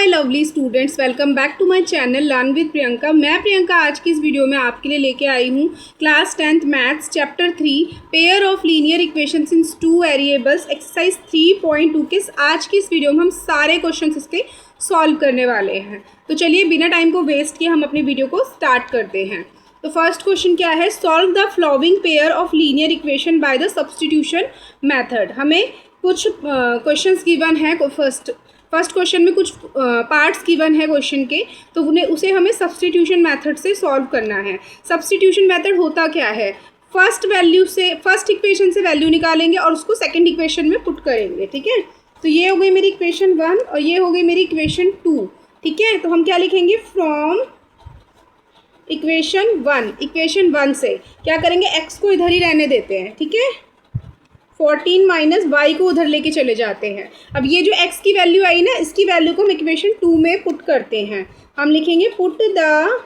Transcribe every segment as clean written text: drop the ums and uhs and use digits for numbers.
My lovely students, welcome back to my channel learn with Priyanka. मैं प्रियंका आज की इस वीडियो में आपके लिए लेके आई हूँ class 10th maths chapter 3 pair of linear equations in 2 variables exercise 3.2 के आज की इस वीडियो में हम सारे क्वेश्चंस इसके सॉल्व करने वाले हैं। तो चलिए बिना टाइम को वेस्ट किए हम अपनी वीडियो को स्टार्ट करते हैं। तो फर्स्ट क्वेश्चन क्या है, solve the following pair of linear equation by the substitution method. हमें कुछ क्वेश्चंस गिवन है। फर्स्ट क्वेश्चन में कुछ पार्ट्स गिवन है क्वेश्चन के, तो उसे हमें सब्स्टिट्यूशन मेथड से सॉल्व करना है। सब्स्टिट्यूशन मेथड होता क्या है, फर्स्ट इक्वेशन से वैल्यू निकालेंगे और उसको सेकंड इक्वेशन में पुट करेंगे। ठीक है, तो ये हो गई मेरी इक्वेशन 1 और ये हो गई मेरी इक्वेशन 2। ठीक है, तो हम क्या लिखेंगे, फ्रॉम इक्वेशन 1 से क्या करेंगे, x को इधर ही रहने देते हैं। ठीक है, 14 माइनस वाई को उधर लेके चले जाते हैं। अब ये जो x की वैल्यू आई ना, इसकी वैल्यू को हम इक्वेशन 2 में पुट करते हैं। हम लिखेंगे put the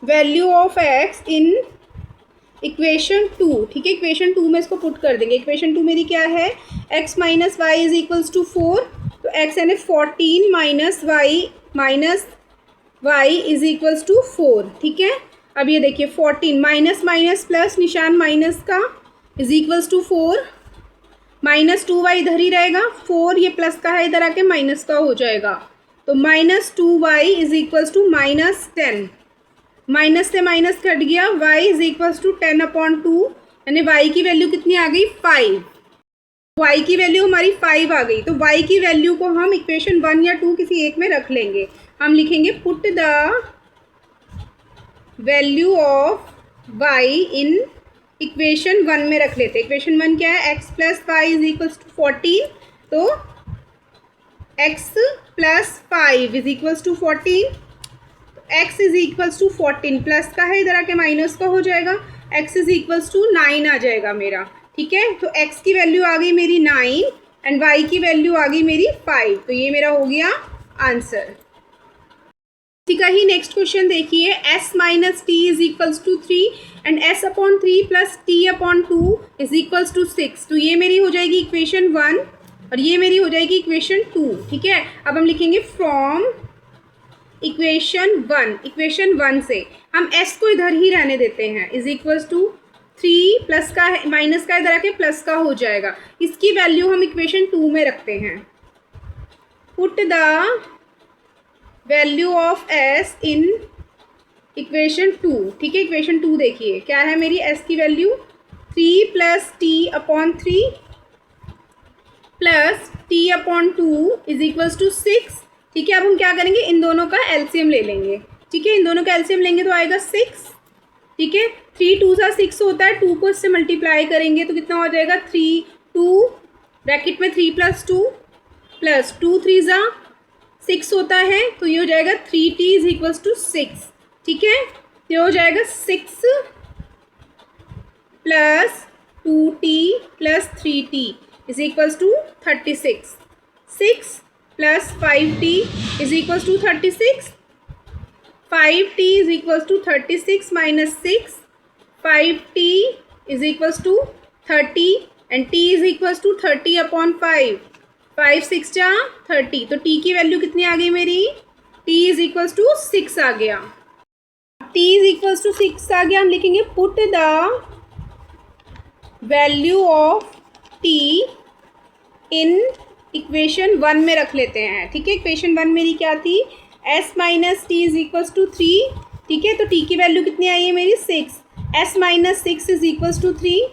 value of x in equation 2। ठीक है, इक्वेशन 2 में इसको पुट कर देंगे। इक्वेशन 2 मेरी क्या है, x minus Y is equals to 4। तो x यानी 14 minus Y is equals to 4। ठीक है, अब ये देखिए 14 माइनस माइनस प्लस, निशान माइनस का, is equals to 4। Minus 2y इधर ही रहेगा, 4 ये प्लस का है इधर आके माइनस का हो जाएगा। तो minus 2y is equals to minus 10। Minus से माइनस कट गया, y इज इक्वल्स टू 10/2, यानी y की वैल्यू कितनी आ गई, 5। y की वैल्यू हमारी 5 आ गई। तो y की वैल्यू को हम इक्वेशन 1 या 2 किसी एक में रख लेंगे। हम लिखेंगे put the value of y in equation 1 में रख लेते हैं। इक्वेशन 1 क्या है, x plus Y is equals to 14। तो x plus 5 is equals to 14। x is equals to 14 plus का है इधर आके माइनस का हो जाएगा, x इज इक्वल्स टू 9 आ जाएगा मेरा। ठीक है, तो x की वैल्यू आ गई मेरी 9 एंड y की वैल्यू आ गई मेरी 5। तो ये मेरा हो गया आंसर। इसी का ही नेक्स्ट क्वेश्चन देखिए, s minus T is equals to 3 and s upon 3 plus t upon 2 is equals to 6। तो ये मेरी हो जाएगी इक्वेशन 1 और ये मेरी हो जाएगी इक्वेशन 2। ठीक है, अब हम लिखेंगे फ्रॉम इक्वेशन 1 से हम s को इधर ही रहने देते हैं, इज इक्वल्स टू 3 प्लस का है माइनस का इधर आके प्लस का हो जाएगा। इसकी वैल्यू हम इक्वेशन 2 में रखते हैं। Put the value of s in equation 2। ठीक है, इक्वेशन 2 देखिए क्या है मेरी, s की value 3 plus T upon 3 plus T upon 2 is equals to 6। ठीक है, अब हम क्या करेंगे, इन दोनों का एलसीएम ले लेंगे। ठीक है, इन दोनों का एलसीएम लेंगे तो आएगा 6। ठीक है, 3 2 सा 6 होता है, 2 को इससे मल्टीप्लाई करेंगे तो कितना हो जाएगा, 3 2 ब्रैकेट में 3 प्लस 2 प्लस 2 3 ज़ा 6 होता है, तो ये हो जाएगा 3t इज इक्वल्स टू 6। ठीक है, ये हो जाएगा 6 plus 2t plus 3t is equals to 36। 6 प्लस 5t is equals to 36। 5t is equals to 36 minus 6, 5t is equals to 30 and t is equals to 30 upon 5। 5 6 जा 30, तो t की value कितनी आ गई मेरी, t इज इक्वल्स टू 6 आ गया। t is equals to 6 आ गया, हम लिखेंगे put the value of t in equation 1 में रख लेते हैं। ठीक है, इक्वेशन 1 मेरी क्या थी, s minus T is equals to 3। ठीक है, तो t की वैल्यू कितनी आई है मेरी, 6। s minus 6 is equals to 3,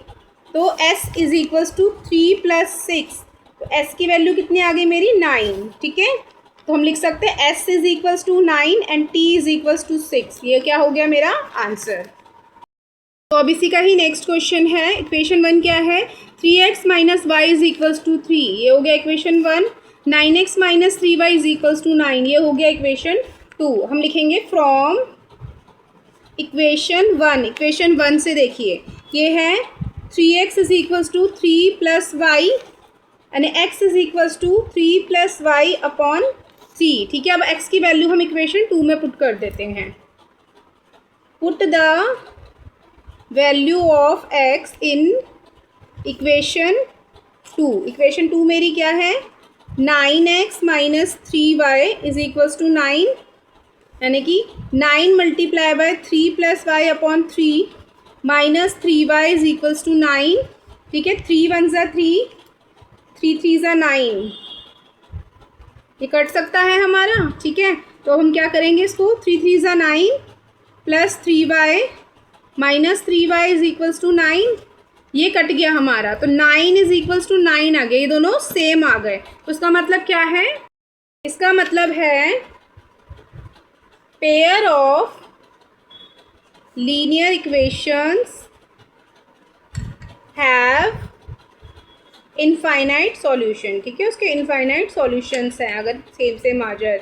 तो s is equals to 3 plus 6। तो s की वैल्यू कितनी आ गई मेरी, 9। ठीक है, तो हम लिख सकते हैं s is equals to 9 and t is equals to 6। ये क्या हो गया मेरा आंसर। तो अब इसी का ही नेक्स्ट क्वेश्चन है, इक्वेशन 1 क्या है, 3x minus Y is equals to 3। ये हो गया equation 1। 9x minus 3y is equals to 9। ये हो गया इक्वेशन 2। हम लिखेंगे फ्रॉम इक्वेशन 1 से देखिए ये है 3x is equals to 3 plus Y यानी x is equals to 3 plus Y upon 3। ठीक है, अब x की वैल्यू हम इक्वेशन 2 में पुट कर देते हैं। Put the value of x in equation 2। Equation 2 मेरी क्या है, 9x minus 3y is equals to 9, यानी कि 9 multiply by 3 plus Y upon 3 minus 3y is equals to 9। ठीक है, 3 1 ज़ा 3, 3 3 ज़ा 9, ये कट सकता है हमारा। ठीक है, तो हम क्या करेंगे इसको, 3 3 ज़ा 9 plus 3y minus 3y is equals to 9, ये कट गया हमारा, तो 9 इज इक्वल्स टू 9 आ गए, ये दोनों सेम आ गए। तो इसका मतलब क्या है, इसका मतलब है pair of linear equations have infinite solution. ठीक है, उसके इनफाइनाइट सॉल्यूशंस हैं अगर सेम सेम आ जाए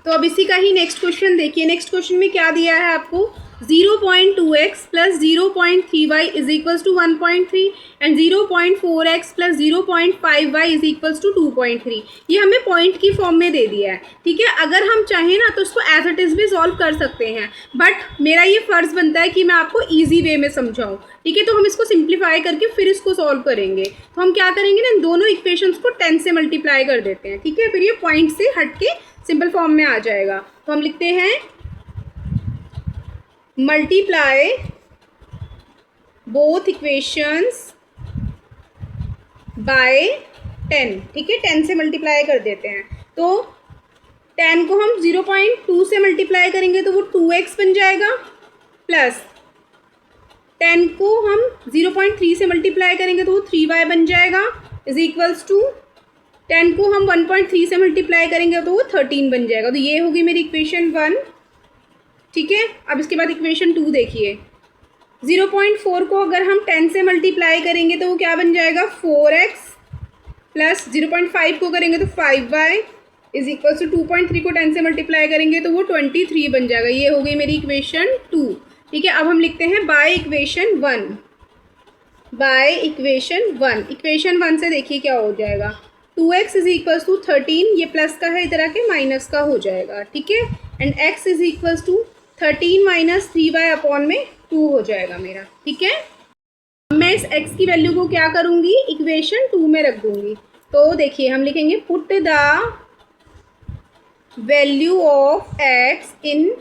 तो अब इसी का ही नेक्स्ट क्वेश्चन देखिए। नेक्स्ट क्वेश्चन में क्या दिया है आपको, 0.2x plus 0.3y is equals to 1.3 and 0.4x plus 0.5y is equals to 2.3। ये हमें पॉइंट की फॉर्म में दे दिया है। ठीक है, अगर हम चाहें ना तो इसको एज इट इज़ भी सॉल्व कर सकते हैं, बट मेरा ये फ़र्ज़ बनता है कि मैं आपको ईजी वे में समझाऊँ। ठीक है, तो हम इसको सिंप्लीफाई करके फिर इसको सॉल्व करेंगे। तो हम क्या करेंगे ना, इन दोनों इक्वेशंस को 10 से मल्टीप्लाई कर देते हैं। ठीक है, फिर ये पॉइंट से हट के सिंपल फॉर्म में आ जाएगा। तो हम लिखते हैं मल्टीप्लाई बोथ इक्वेशंस बाय 10। ठीक है, 10 से मल्टीप्लाई कर देते हैं। तो 10 को हम 0.2 से मल्टीप्लाई करेंगे तो वो 2x बन जाएगा, प्लस 10 को हम 0.3 से मल्टीप्लाई करेंगे तो वो 3y बन जाएगा, इज इक्वल्स टू 10 को हम 1.3 से मल्टीप्लाई करेंगे तो वो 13 बन जाएगा। तो ये होगी मेरी इक्वेशन 1। ठीक है, अब इसके बाद इक्वेशन 2 देखिए। 0.4 को अगर हम 10 से मल्टीप्लाई करेंगे तो वो क्या बन जाएगा, 4x, प्लस 0.5 को करेंगे तो 5y इज इक्वल्स टू 2.3 को 10 से मल्टीप्लाई करेंगे तो वो 23 बन जाएगा। ये हो गई मेरी इक्वेशन 2। ठीक है, अब हम लिखते हैं by equation 1। By equation 1, equation 1 से देखिए क्या हो जाएगा, 2x इज इक्वल्स टू 13, ये प्लस का है इधर आके माइनस का हो जाएगा। ठीक है, and x is equals to 13 minus 3y upon में 2 हो जाएगा मेरा। ठीक है, मैं इस x की वैल्यू को क्या करूँगी, इक्वेशन 2 में रख दूँगी। तो देखिए हम लिखेंगे put the value of x in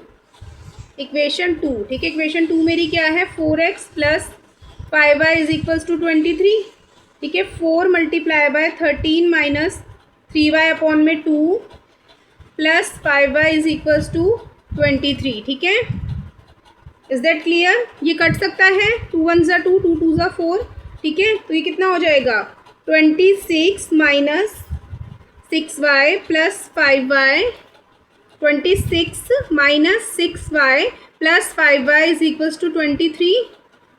equation 2। ठीक है, इक्वेशन 2 मेरी क्या है, 4x plus 5y is equals to 23। ठीक है, 4 multiply by 13 minus 3y upon में 2 plus 5y is equals to 23। ठीक है, इज दैट क्लियर। ये कट सकता है, 2 1 ज़ा 2, 2 2 ज़ा 4। ठीक है, तो ये कितना हो जाएगा, 26 minus 6y plus 5y, 26 minus 6y plus 5y is equals to 23।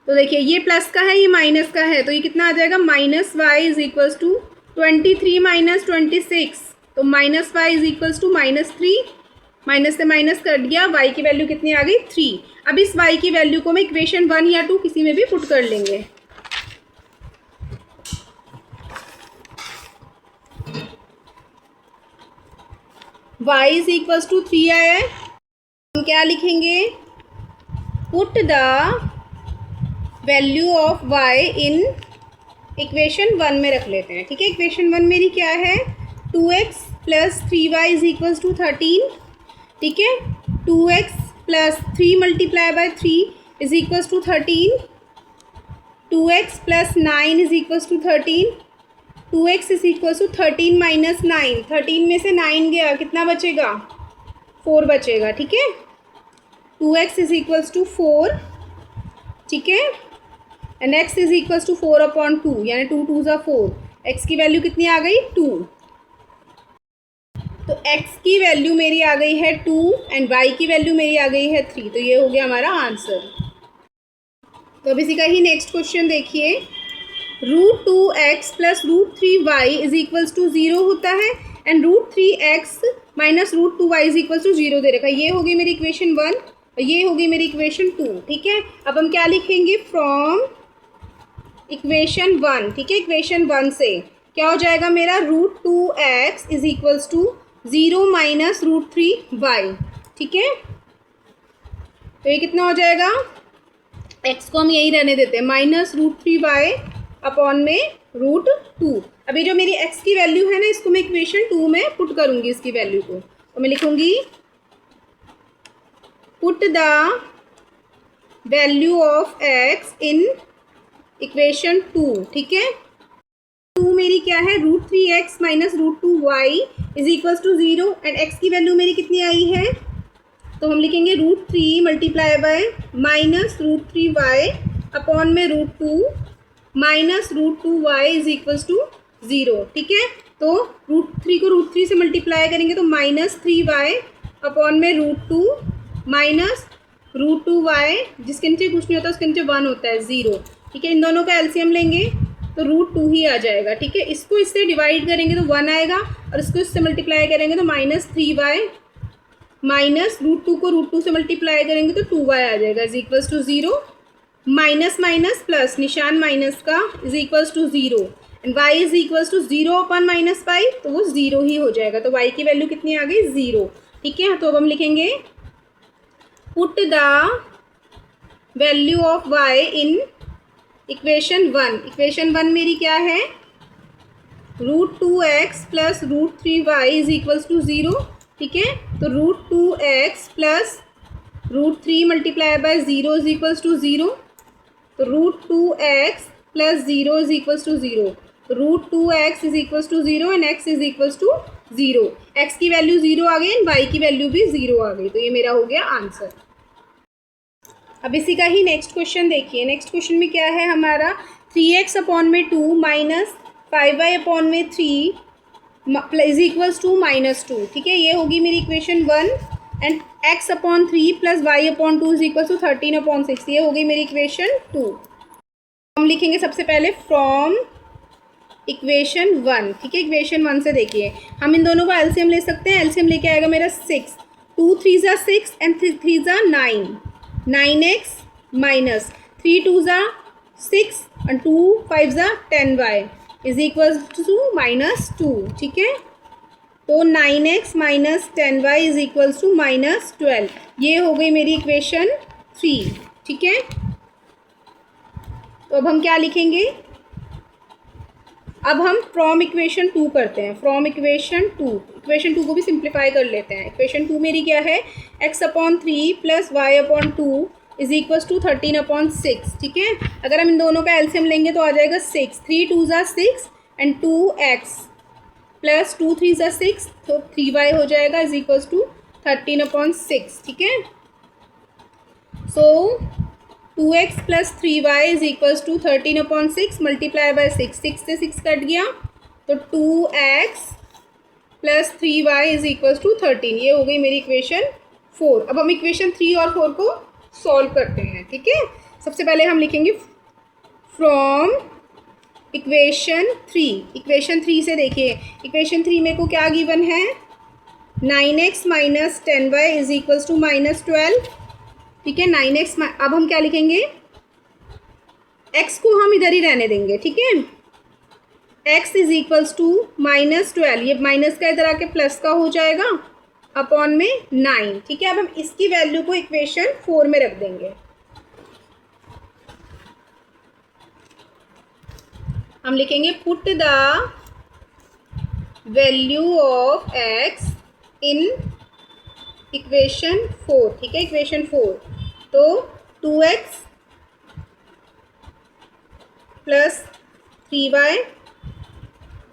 तो देखिए ये प्लस का है, ये माइनस का है, तो ये कितना आ जाएगा, minus y is equals to 23 minus 26, तो minus y is equals to -3, minus से माइनस कट गया, y की वैल्यू कितनी आ गई, 3। अब इस y की वैल्यू को मैं इक्वेशन 1 या 2 किसी में भी पुट कर लेंगे। y इज इक्वल्स टू 3 आया है, हम क्या लिखेंगे, put the value of y in equation 1 में रख लेते हैं। ठीक है, इक्वेशन 1 मेरी क्या है, 2x plus 3y is equals to 13। ठीक है, 2x plus 3 multiply by 3 is equals to 13, 2x plus 9 is equals to 13, 2x is equals to 13 minus 9, 13 में से 9 गया, कितना बचेगा, 4 बचेगा। ठीक है, 2x इज इक्वल्स टू 4। ठीक है, and x is equals to 4 upon 2, यानी 2 2 ज़ा 4, x की वैल्यू कितनी आ गई, 2। तो x की वैल्यू मेरी आ गई है 2 एंड y की वैल्यू मेरी आ गई है 3। तो ये हो गया हमारा आंसर। तो अब इसी का ही नेक्स्ट क्वेश्चन देखिए, √2x plus √3y is equals to 0 होता है and √3x minus √2y is equals to 0 दे रखा है। ये होगी मेरी इक्वेशन 1 और ये होगी मेरी इक्वेशन 2। ठीक है, अब हम क्या लिखेंगे, फ्रॉम इक्वेशन 1। ठीक है, इक्वेशन 1 से क्या हो जाएगा मेरा, √2x is equals to 0 minus √3y। ठीक है, तो ये कितना हो जाएगा, x को हम यही रहने देते हैं, माइनस √3y अपॉन में √2। अभी जो मेरी x की वैल्यू है ना, इसको मैं इक्वेशन 2 में पुट करूँगी इसकी वैल्यू को, तो मैं लिखूँगी put the value of x in equation 2। ठीक है, 2 मेरी क्या है, √3x minus √2y is equals to 0 and x की वैल्यू मेरी कितनी आई है, तो हम लिखेंगे √3 multiply bye minus √3y upon में √2 minus √2y is equals to 0। ठीक है, तो √3 को √3 से मल्टीप्लाई करेंगे तो -3y अपॉन में √2 माइनस √2y, जिसके नीचे कुछ नहीं होता उसके नीचे 1 होता है, 0। ठीक है, इन दोनों का एलसीएम लेंगे तो √2 ही आ जाएगा। ठीक है, इसको इससे डिवाइड करेंगे तो 1 आएगा और इसको इससे मल्टीप्लाई करेंगे तो -3y माइनस √2 को √2 से मल्टीप्लाई करेंगे तो 2y आ जाएगा is equals to 0। Minus minus plus, निशान माइनस का, is equals to 0 and y is equals to 0 upon -5, तो वो 0 ही हो जाएगा। तो y की वैल्यू कितनी आ गई, 0। ठीक है, तो अब हम लिखेंगे put the value of y in equation 1। Equation 1 मेरी क्या है, √2x plus √3y is equals to 0। ठीक है, तो √2x plus √3 multiply by 0 is equals to 0, तो √2x plus 0 is equals to 0, √2x is equals to 0 and x is equals to 0। x की वैल्यू 0 आ गई एंड y की वैल्यू भी 0 आ गई, तो ये मेरा हो गया आंसर। अब इसी का ही नेक्स्ट क्वेश्चन देखिए। नेक्स्ट क्वेश्चन में क्या है हमारा, 3x अपॉन में 2 माइनस 5y अपॉन में 3 इज इक्वल्स टू -2। ठीक है, ये होगी मेरी equation 1 and x upon 3 plus y upon 2 is equals to 13 upon 6, ये होगी मेरी इक्वेशन 2। हम लिखेंगे सबसे पहले फ्रॉम इक्वेशन 1। ठीक है, इक्वेशन 1 से देखिए हम इन दोनों का एलसीएम ले सकते हैं। एलसीएम लेके आएगा मेरा 6, 2 3 6 एंड 3 3 9, 9x माइनस 3 2 6 और 2 5 10y इज इक्वल टू -2। ठीक है, तो 9x minus 10y is equals to -12, ये हो गई मेरी इक्वेशन 3। ठीक है, तो अब हम क्या लिखेंगे, अब हम फ्रॉम इक्वेशन 2 करते हैं। फ्रॉम इक्वेशन 2 को भी सिंप्लीफाई कर लेते हैं। इक्वेशन 2 मेरी क्या है, x upon 3 plus y upon 2 is equals to 13 upon 6। ठीक है, अगर हम इन दोनों का एलसीएम लेंगे तो आ जाएगा 6, 3 2 6 एंड 2x प्लस 2 3 6, तो 3y हो जाएगा इज इक्वल्स टू 13 अपॉन 6। ठीक है, so 2x plus 3y is equals to 13 upon 6 multiply by 6, 6 से 6 कट गया तो 2x plus 3y is equals to 13, ये हो गई मेरी इक्वेशन 4। अब हम इक्वेशन 3 और 4 को सॉल्व करते हैं। ठीक है, सबसे पहले हम लिखेंगे फ्रॉम इक्वेशन 3। इक्वेशन 3 से देखिए, इक्वेशन 3 मेरे को क्या गिवन है, 9x minus 10y is equals to -12। ठीक है, 9x, अब हम क्या लिखेंगे, x को हम इधर ही रहने देंगे। ठीक है, x इज इक्वल्स टू -12, ये माइनस का इधर आके प्लस का हो जाएगा अपॉन में 9। ठीक है, अब हम इसकी वैल्यू को इक्वेशन 4 में रख देंगे। हम लिखेंगे put the value of x in equation 4। ठीक है, इक्वेशन 4, तो 2x plus 3y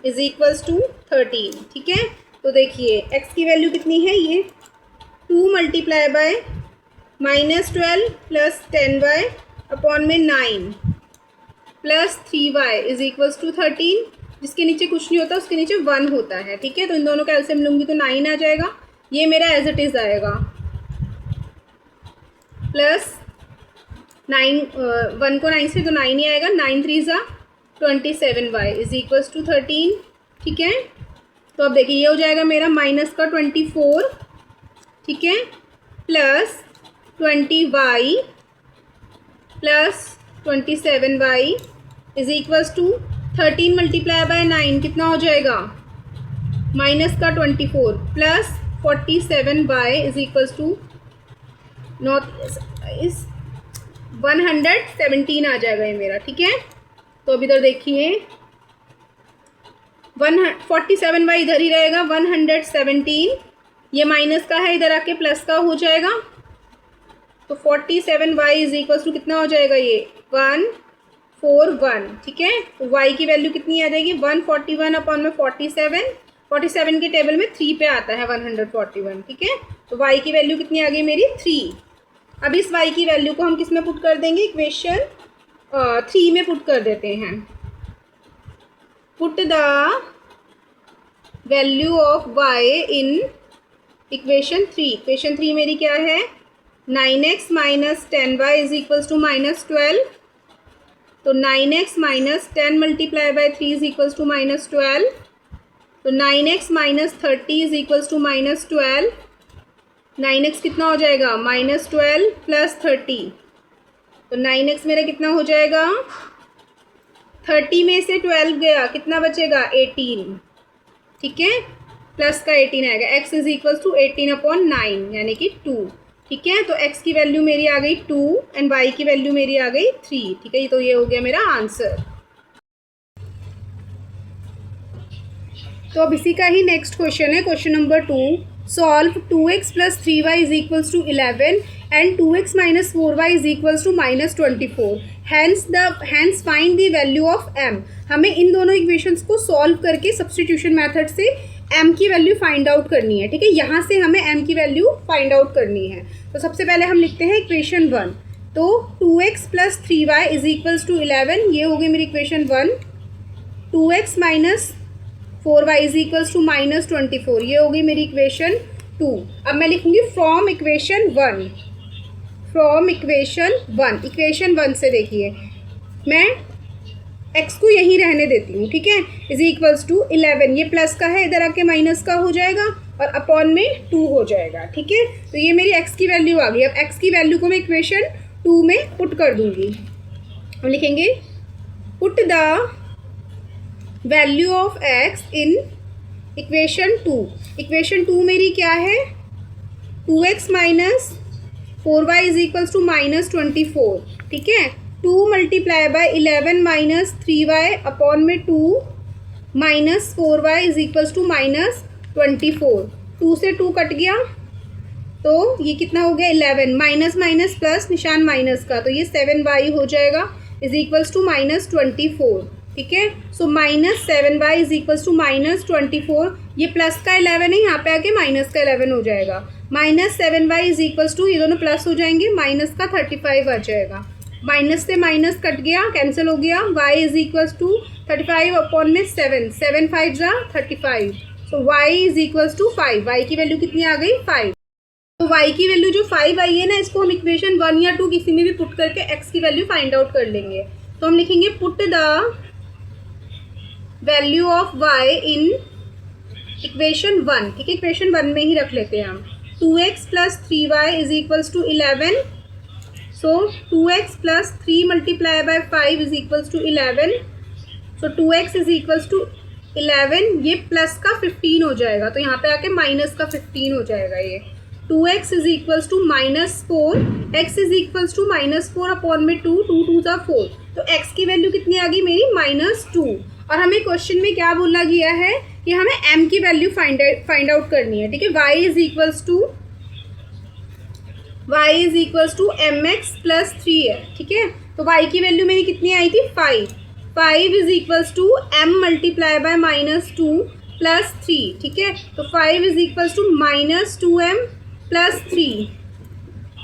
is equals to 13। ठीक है, तो देखिए x की वैल्यू कितनी है, ये 2 multiply by -12 plus 10y upon में 9 plus 3y is equals to 13, जिसके नीचे कुछ नहीं होता उसके नीचे 1 होता है। ठीक है, तो इन दोनों का एलसीएम लूँगी तो 9 आ जाएगा, ये मेरा एज इट इज़ आएगा, प्लस 9 1 को 9 से तो 9 ही आएगा, 9 3 27y इज इक्वल्स टू 13। ठीक है, तो अब देखिए ये हो जाएगा मेरा माइनस का 24। ठीक है, plus 20y plus 27y is equals to 13 multiply by 9 कितना हो जाएगा, माइनस का 24 plus 47y is equals to इस 117 आ जाएगा ये मेरा। ठीक है, तो अब इधर देखिए 47y इधर ही रहेगा, 117, ये माइनस का है, इधर आके प्लस का हो जाएगा, तो 47y इज इक्वल्स टू कितना हो जाएगा ये 141, ठीक है। तो y की वैल्यू कितनी आ जाएगी 141 अपॉन में 47 के टेबल में 3 पे आता है 141, ठीक है। तो y की वैल्यू कितनी आ गई मेरी 3। अब इस y की वैल्यू को हम किस में पुट कर देंगे, इक्वेशन 3 में पुट कर देते हैं। Put the value of y in equation 3। Equation 3 मेरी क्या है, 9x minus 10y is equals to -12, तो 9x minus 10 multiply by 3 is equals to -12, तो 9x minus 30 is equals to -12, 9x कितना हो जाएगा -12 प्लस 30, तो 9x मेरा कितना हो जाएगा, 30 में से 12 गया, कितना बचेगा 18, ठीक है, प्लस का 18 आएगा। x is equals to 18 upon 9 यानी कि 2, ठीक है। तो x की वैल्यू मेरी आ गई 2 एंड y की वैल्यू मेरी आ गई 3, ठीक है। तो ये हो गया मेरा आंसर। तो अब इसी का ही नेक्स्ट क्वेश्चन है, question number 2। Solve 2x plus 3y is equals to 11 and 2x minus 4y is equals to -24, hence find the value of m। हमें इन दोनों इक्वेशंस को सॉल्व करके सब्स्टिट्यूशन मेथड से m की वैल्यू फाइंड आउट करनी है, ठीक है। यहाँ से हमें m की वैल्यू फाइंड आउट करनी है। तो सबसे पहले हम लिखते हैं इक्वेशन 1, तो 2x plus 3y is equals to 11, ये हो गई मेरी equation 1। 2x minus 4y is equals to -24, ये हो गई मेरी इक्वेशन 2। अब मैं लिखूंगी फ्रॉम इक्वेशन 1, इक्वेशन 1 से देखिए मैं x को यहीं रहने देती हूँ, ठीक है, इज इक्वल्स टू 11, ये प्लस का है, इधर आके माइनस का हो जाएगा और अपॉन में 2 हो जाएगा, ठीक है। तो ये मेरी x की वैल्यू आ गई। अब x की वैल्यू को मैं इक्वेशन 2 में पुट कर दूंगी। हम लिखेंगे put the value of x in equation 2। Equation 2 मेरी क्या है, 2x minus 4y is equals to -24, ठीक है। 2 multiply by 11 minus 3y upon में 2 minus 4y is equals to -24, 2 से 2 कट गया, तो ये कितना हो गया 11, माइनस माइनस प्लस, निशान माइनस का, तो ये 7y हो जाएगा इज इक्वल्स टू -24, ठीक है। सो -7y इज इक्वल्स टू -24, ये प्लस का 11 है, यहाँ पे आके माइनस का 11 हो जाएगा। -7y इज इक्वल्स टू, ये दोनों प्लस हो जाएंगे, माइनस का 35 आ जाएगा, माइनस से माइनस कट गया, कैंसिल हो गया। y is equals to 35 upon में 7 5 जा 35, so y is equals to 5, y की वैल्यू कितनी आ गई 5। तो y की वैल्यू जो 5 आई है ना, इसको हम इक्वेशन 1 या 2 किसी में भी पुट करके x की वैल्यू फाइंड आउट कर लेंगे। तो हम लिखेंगे put the value of y in equation 1, ठीक है, इक्वेशन 1 में ही रख लेते हैं हम। 2x plus 3y is equals to 11, so 2x plus 3 multiply by 5 is equals to 11, so 2x is equals to 11, ये प्लस का 15 हो जाएगा, तो यहाँ पे आके माइनस का 15 हो जाएगा। ये 2x is equals to -4, x is equals to -4 upon में 2 2 × 4, तो x की वैल्यू कितनी आ गई मेरी -2। और हमें क्वेश्चन में क्या बोला गया है कि हमें m की वैल्यू फाइंड आउट करनी है, ठीक है। y is equals to mx plus 3 है, ठीक है। तो y की वैल्यू मेरी कितनी आई थी 5 is equals to m multiply by -2 plus 3, ठीक है। तो 5 is equals to -2m plus 3,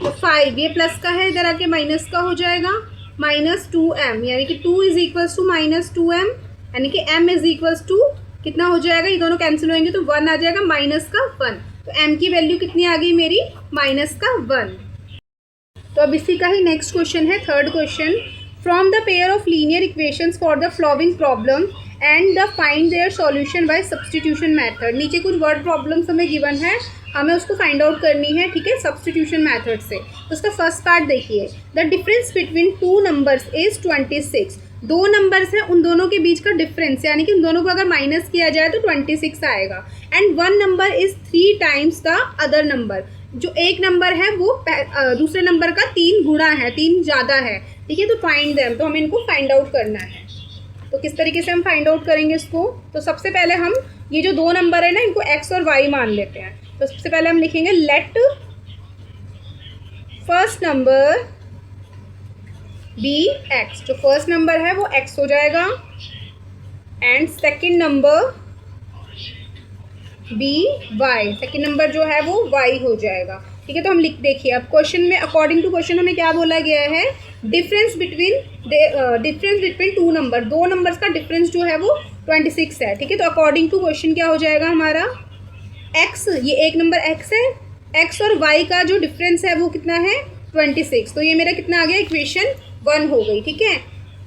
तो 5 ये प्लस का है, इधर आके माइनस का हो जाएगा, -2m यानी कि 2 इज इक्वल्स टू -2m यानी कि m इज इक्वल्स टू कितना हो जाएगा, ये दोनों कैंसिल होंगे तो 1 आ जाएगा, माइनस का 1, तो m की वैल्यू कितनी आ गई मेरी -1। तो अब इसी का ही नेक्स्ट क्वेश्चन है, third question. From the pair of linear equations for the flowing problem and the find their solution bye substitution method. नीचे कुछ वर्ड प्रॉब्लम्स हमें गिवन है, हमें उसको फाइंड आउट करनी है, ठीक है, सब्स्टिट्यूशन मेथड से। तो उसका फर्स्ट पार्ट देखिए, the difference between 2 numbers is 26। 2 numbers हैं, उन दोनों के बीच का डिफरेंस यानी कि उन दोनों को अगर माइनस किया जाए तो 26 आएगा। And 1 number is 3 times the other number, जो एक नंबर है वो दूसरे नंबर का 3 गुणा है, 3 ज़्यादा है, ठीक है। तो फाइंड देम, तो हमें इनको फाइंड आउट करना है। तो किस तरीके से हम फाइंड आउट करेंगे इसको, तो सबसे पहले हम ये जो दो नंबर है ना इनको x और y मान लेते हैं। तो सबसे पहले हम लिखेंगे let first number be x, जो फर्स्ट नंबर है वो x हो जाएगा and second number be y, second number जो है वो y हो जाएगा। ठीक है, तो हम लिख देखिए अब क्वेश्चन में अकॉर्डिंग टू क्वेश्चन हमें क्या बोला गया है, डिफरेंस बिटवीन टू नंबर, दो नंबर्स का डिफरेंस जो है वो 26 है। ठीक है, तो अकॉर्डिंग टू क्वेश्चन क्या हो जाएगा हमारा x, ये एक नंबर x है, x और y का जो डिफरेंस है वो कितना है 26, तो ये मेरा कितना आ गया इक्वेशन 1 हो गई। ठीक है,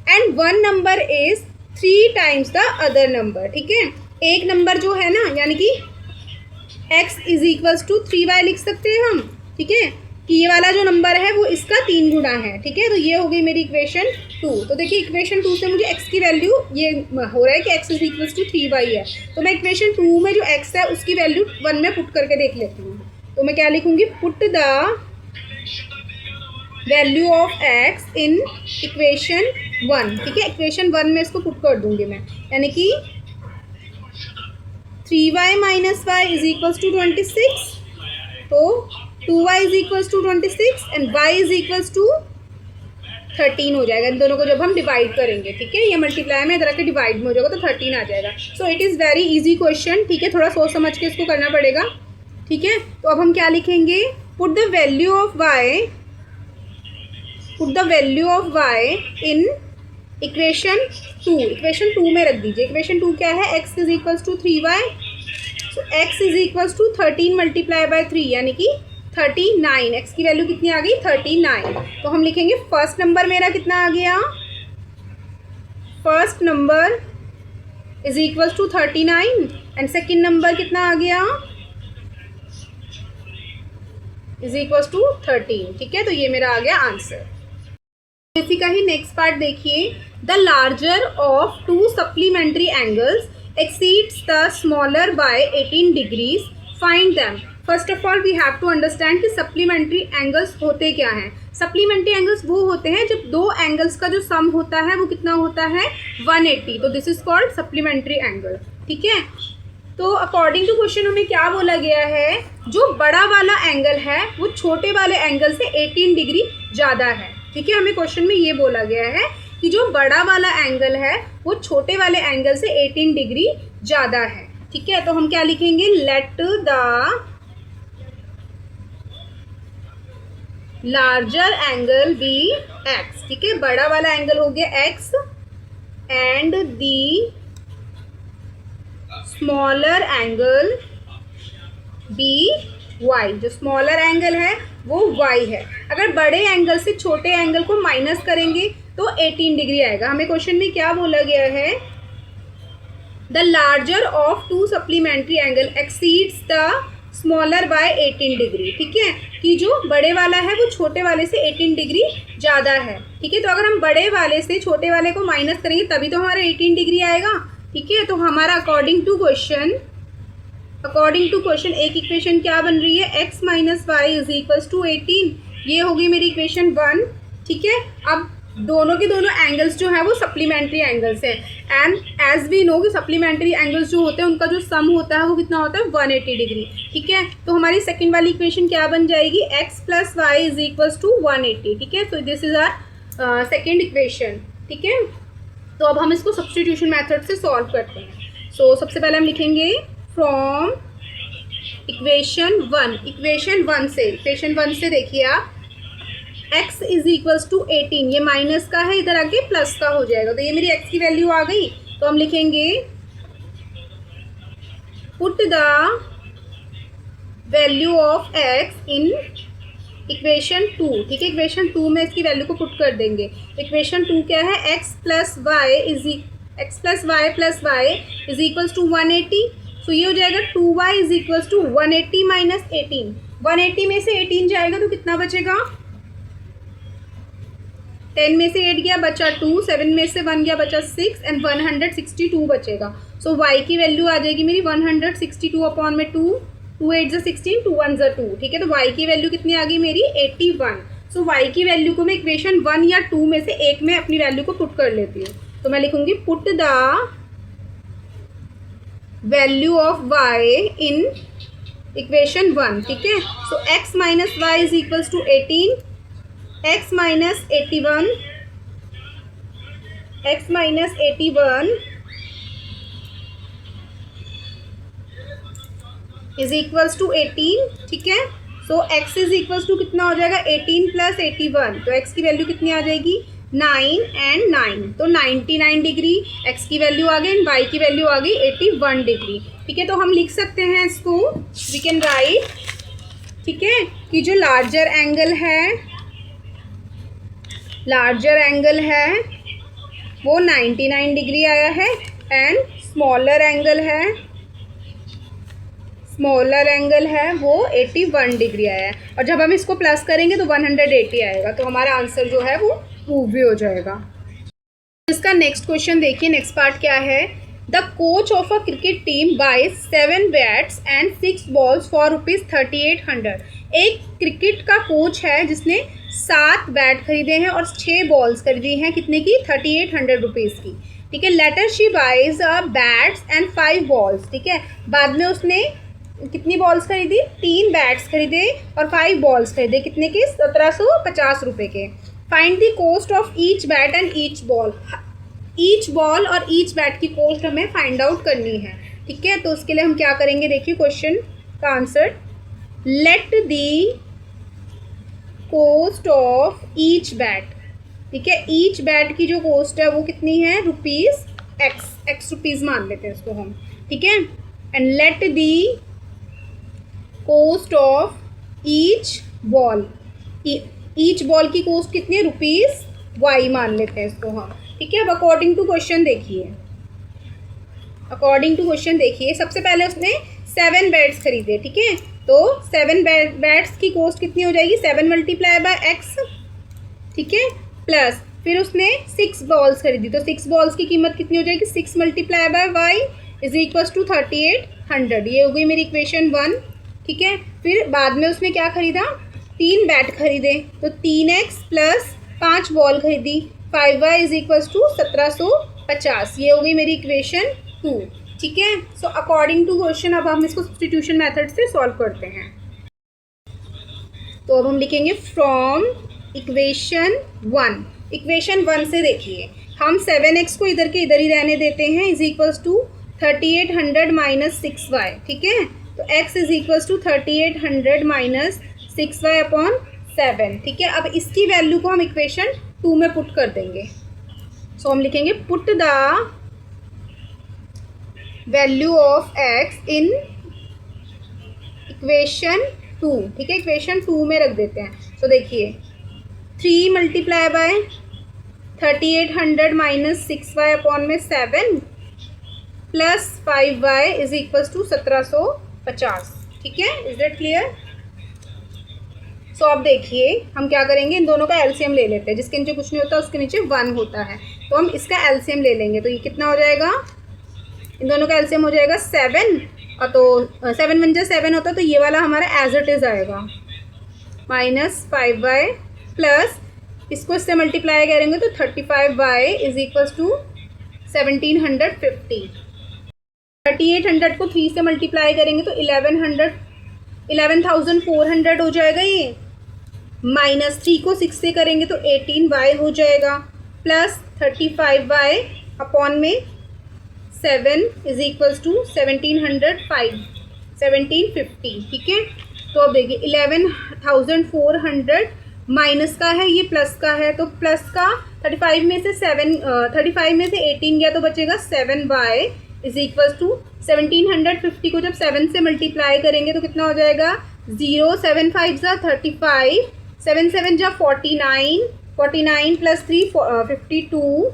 and one number is 3 times the other number. ठीक है, एक नंबर जो है ना यानी कि x is equals to 3y लिख सकते हैं हम। ठीक है, कि ये वाला जो नंबर है वो इसका 3 गुना है। ठीक है, तो ये हो गई मेरी इक्वेशन 2। तो देखिए इक्वेशन 2 से मुझे x की वैल्यू ये हो रहा है कि x is equals to 3y है, तो मैं इक्वेशन 2 में जो x है उसकी वैल्यू 1 में पुट करके देख लेती हूँ। तो मैं क्या लिखूँगी, put the value of x in equation 1। ठीक है, इक्वेशन 1 में इसको पुट कर दूँगी मैं, यानी कि 3y minus y is equals to 26, तो 2y is equals to 26 and y is equals to 13 हो जाएगा। इन दोनों को जब हम डिवाइड करेंगे, ठीक है, ये मल्टीप्लाई में इधर आके डिवाइड में हो जाएगा तो 13 आ जाएगा। So it is very easy question. ठीक है, थोड़ा सोच समझ के इसको करना पड़ेगा। ठीक है, तो अब हम क्या लिखेंगे, put the value of y in equation 2, equation 2 में रख दीजिए। इक्वेशन 2 क्या है, x is equals to 3y, so x is equals to 13 multiply by 3 यानी कि 39। x की वैल्यू कितनी आ गई 39। तो हम लिखेंगे फर्स्ट नंबर मेरा कितना आ गया, first number is equals to 39 and second number कितना आ गया इज इक्वल्स टू 13। ठीक है, तो ये मेरा आ गया आंसर। इसी का ही नेक्स्ट पार्ट देखिए, the larger of two supplementary angles exceeds the smaller by 18 degrees, find them. First of all we have to understand कि सप्लीमेंट्री एंगल्स होते क्या हैं। सप्लीमेंट्री एंगल्स वो होते हैं जब दो एंगल्स का जो सम होता है वो कितना होता है 180, तो this is called supplementary angle. ठीक है, तो अकॉर्डिंग टू क्वेश्चन हमें क्या बोला गया है, जो बड़ा वाला एंगल है वो छोटे वाले एंगल से 18 डिग्री ज़्यादा है। ठीक है, हमें क्वेश्चन में ये बोला गया है कि जो बड़ा वाला एंगल है वो छोटे वाले एंगल से 18 डिग्री ज़्यादा है। ठीक है, तो हम क्या लिखेंगे, let the larger angle be x। ठीक है, बड़ा वाला एंगल हो गया x and the smaller angle be y, जो स्मॉलर एंगल है वो y है। अगर बड़े एंगल से छोटे एंगल को माइनस करेंगे तो 18 डिग्री आएगा। हमें क्वेश्चन में क्या बोला गया है, the larger of two supplementary angle exceeds the smaller by 18 degree. ठीक है, कि जो बड़े वाला है वो छोटे वाले से 18 डिग्री ज़्यादा है। ठीक है, तो अगर हम बड़े वाले से छोटे वाले को माइनस करेंगे तभी तो हमारा 18 डिग्री आएगा। ठीक है, तो हमारा अकॉर्डिंग टू क्वेश्चन एक इक्वेशन क्या बन रही है, x minus Y is equals to 18, ये होगी मेरी इक्वेशन 1। ठीक है, अब दोनों के दोनों एंगल्स जो है वो सप्लीमेंट्री एंगल्स हैं एंड एज वी नो कि सप्लीमेंट्री एंगल्स जो होते हैं उनका जो सम होता है वो कितना होता है 180 डिग्री। ठीक है, तो हमारी सेकंड वाली इक्वेशन क्या बन जाएगी, x plus Y is equals to 180। ठीक है, तो this is our second equation. ठीक है, तो अब हम इसको सब्स्टिट्यूशन मेथड से सॉल्व करते हैं। सो सबसे पहले हम लिखेंगे फ्रॉम इक्वेशन 1 से देखिए आप x इज इक्वल्स टू 18, ये माइनस का है, इधर आके प्लस का हो जाएगा, तो ये मेरी x की वैल्यू आ गई। तो हम लिखेंगे put the value of x in equation 2। ठीक है, इक्वेशन 2 में इसकी वैल्यू को पुट कर देंगे। इक्वेशन 2 क्या है, x plus y plus Y is equals to 180, so ये हो जाएगा 2y is equals to 180 minus 18। 180 में से 18 जाएगा तो कितना बचेगा, 10 में से 8 गया बचा 2, 7 में से 1 गया बचा 6 एंड 162 बचेगा। सो y की वैल्यू आ जाएगी मेरी 162 अपॉन में 2, 2 8 16, 2 1 2। ठीक है, तो y की वैल्यू कितनी आ गई मेरी 81। सो y की वैल्यू को मैं इक्वेशन 1 या 2 में से एक में अपनी वैल्यू को पुट कर लेती हूँ। तो मैं लिखूंगी put the value of y in equation 1, ठीक है। So x minus Y is equals to 18, x minus 81 is equals to 18, ठीक है। So x is equals to कितना हो जाएगा 18 प्लस 81, तो x की वैल्यू कितनी आ जाएगी 9 एंड 9, तो 99 डिग्री x की वैल्यू आ गई एंड y की वैल्यू आ गई 81 डिग्री, ठीक है। तो हम लिख सकते हैं इसको, वी कैन राइट, ठीक है, कि जो लार्जर एंगल है वो 99 डिग्री आया है एंड स्मॉलर एंगल है वो 81 डिग्री आया है, और जब हम इसको प्लस करेंगे तो 180 आएगा, तो हमारा आंसर जो है वो प्रूव भी हो जाएगा। इसका नेक्स्ट क्वेश्चन देखिए, नेक्स्ट पार्ट क्या है। The coach of a cricket team buys 7 bats and 6 balls for ₹3800। एक क्रिकेट का कोच है जिसने 7 बैट खरीदे हैं और 6 बॉल्स खरीदी हैं, कितने की 3800 रुपीज़ की, ठीक है। Later she buys a bats and 5 balls, ठीक है। बाद में उसने कितनी बॉल्स खरीदी, 3 बैट्स खरीदे और 5 बॉल्स खरीदे, कितने के 1750 रुपये के। Find the cost of each bat and each ball. Each ball और ईच बैट की कॉस्ट हमें फाइंड आउट करनी है, ठीक है। तो उसके लिए हम क्या करेंगे, देखिए क्वेश्चन का answer, let the cost of each bat, ठीक है। ईच बैट की जो कॉस्ट है वो कितनी है x रुपीज़ मान लेते हैं इसको हम, ठीक है। And let the cost of each ball, each ball की कॉस्ट कितनी है ₹y मान लेते हैं इसको हम, ठीक है। अब अकॉर्डिंग टू क्वेश्चन देखिए, सबसे पहले उसने 7 बैट्स खरीदे, ठीक है। तो 7 बैट्स की कॉस्ट कितनी हो जाएगी 7 मल्टीप्लाई बाय x, ठीक है, प्लस फिर उसने 6 बॉल्स खरीदी, तो 6 बॉल्स की कीमत कितनी हो जाएगी 6 multiply by y is equals to 3800। ये हो गई मेरी इक्वेशन 1, ठीक है। फिर बाद में उसने क्या खरीदा, 3 बैट खरीदे, तो 3x प्लस 5 बॉल खरीदी, 5y इज इक्वल्स टू 1750। ये हो गई मेरी इक्वेशन 2, ठीक है। सो अकॉर्डिंग टू क्वेश्चन अब हम इसको सब्स्टिट्यूशन मेथड से सॉल्व करते हैं। तो अब हम लिखेंगे फ्रॉम इक्वेशन 1 से देखिए, हम 7x को इधर के इधर ही रहने देते हैं, is equals to 3800 minus 6y, ठीक है। तो x is equals to 3800 minus 6y upon 7, ठीक है। अब इसकी वैल्यू को हम इक्वेशन 2 में पुट कर देंगे। सो हम लिखेंगे put the value of x in equation 2, ठीक है, इक्वेशन 2 में रख देते हैं। सो देखिए 3 multiply bye 3800 minus 6y upon में 7 plus 5y is equals to 1750, ठीक है। Is that clear? सो अब देखिए हम क्या करेंगे, इन दोनों का एलसीएम ले लेते हैं, जिसके नीचे कुछ नहीं होता उसके नीचे 1 होता है, तो हम इसका एलसीएम ले लेंगे। तो ये कितना हो जाएगा, इन दोनों का एलसीएम हो जाएगा 7, और तो 7 वन जा 7 होता है, तो ये वाला हमारा एज इट इज़ आएगा माइनस 5y प्लस इसको इससे मल्टीप्लाई करेंगे तो 35y इज इक्वल्स टू 1750। 3800 को 3 से मल्टीप्लाई करेंगे तो 11,400 हो जाएगा ये, माइनस 3 को 6 से करेंगे तो 18y हो जाएगा, प्लस 35y अपॉन में 7 इज इक्वल्स टू 1750, ठीक है। तो अब देखिए 11,400 माइनस का है, ये प्लस का है, तो प्लस का 35 में से 18 गया तो बचेगा 7y इज इक्वल्स टू 1750 को जब 7 से मल्टीप्लाई करेंगे तो कितना हो जाएगा 0, 7 5 जा 35, 7 7 जा 49, 49 प्लस 3 52,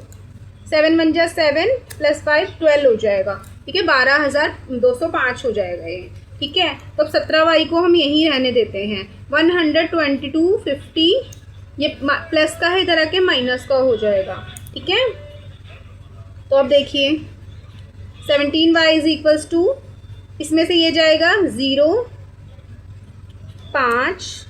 7 1 जा 7 प्लस 5 12 हो जाएगा, ठीक है, 12,205 हो जाएगा ये, ठीक है। तो अब 17y को हम यहीं रहने देते हैं, 122.50 ये प्लस का है, इधर आके माइनस का हो जाएगा, ठीक है। तो अब देखिए 17y इज इक्वल्स टू, इसमें से ये जाएगा 0 5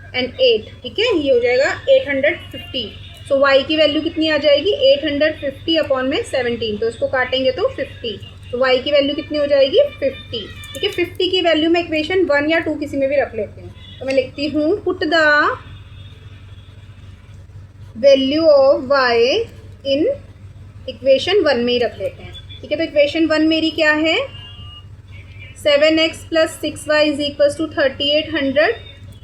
एंड 8, ठीक है, ये हो जाएगा 850। सो y की वैल्यू कितनी आ जाएगी 850 अपॉन में 17, तो इसको काटेंगे तो 50, तो y की वैल्यू कितनी हो जाएगी 50, ठीक है। 50 की वैल्यू में इक्वेशन 1 या 2 किसी में भी रख लेते हैं, तो मैं लिखती हूँ put the value of y in equation 1 में ही रख लेते हैं, ठीक है। तो इक्वेशन 1 मेरी क्या है 7x plus 6y is equals to 3800,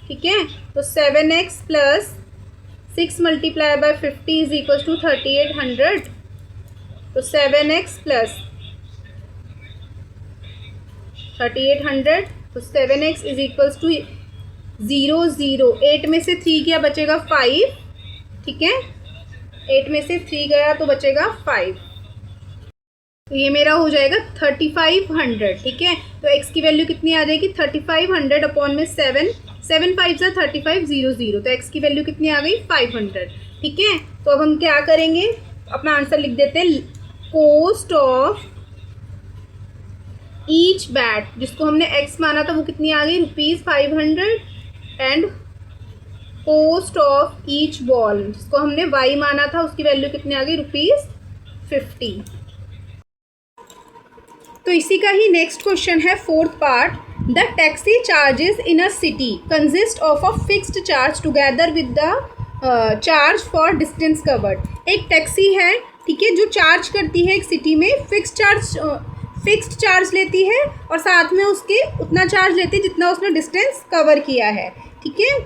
ठीक है। तो 7x plus 6 multiply by 50 is equals to 3800, तो 7x प्लस 3800, तो 7x इज इक्वल्स टू 0 0, 8 में से 3 क्या बचेगा 5, ठीक है, 8 में से 3 गया तो बचेगा 5, तो ये मेरा हो जाएगा 3500, ठीक है। तो x की वैल्यू कितनी आ जाएगी 3500 अपॉन में 7, 7 5 जा 35 0 0, तो x की वैल्यू कितनी आ गई 500, ठीक है। तो अब हम क्या करेंगे, अपना आंसर लिख देते हैं। कॉस्ट ऑफ ईच बैट, जिसको हमने x माना था वो कितनी आ गई ₹500, and cost of each ball, जिसको हमने y माना था उसकी वैल्यू कितनी आ गई ₹50। तो इसी का ही नेक्स्ट क्वेश्चन है 4th part. The taxi charges in a city consist of a fixed charge together with the charge for distance covered. एक टैक्सी है, ठीक है, जो चार्ज करती है एक सिटी में, फिक्स्ड चार्ज लेती है और साथ में उसके उतना चार्ज लेती है जितना उसने डिस्टेंस कवर किया है, ठीक है।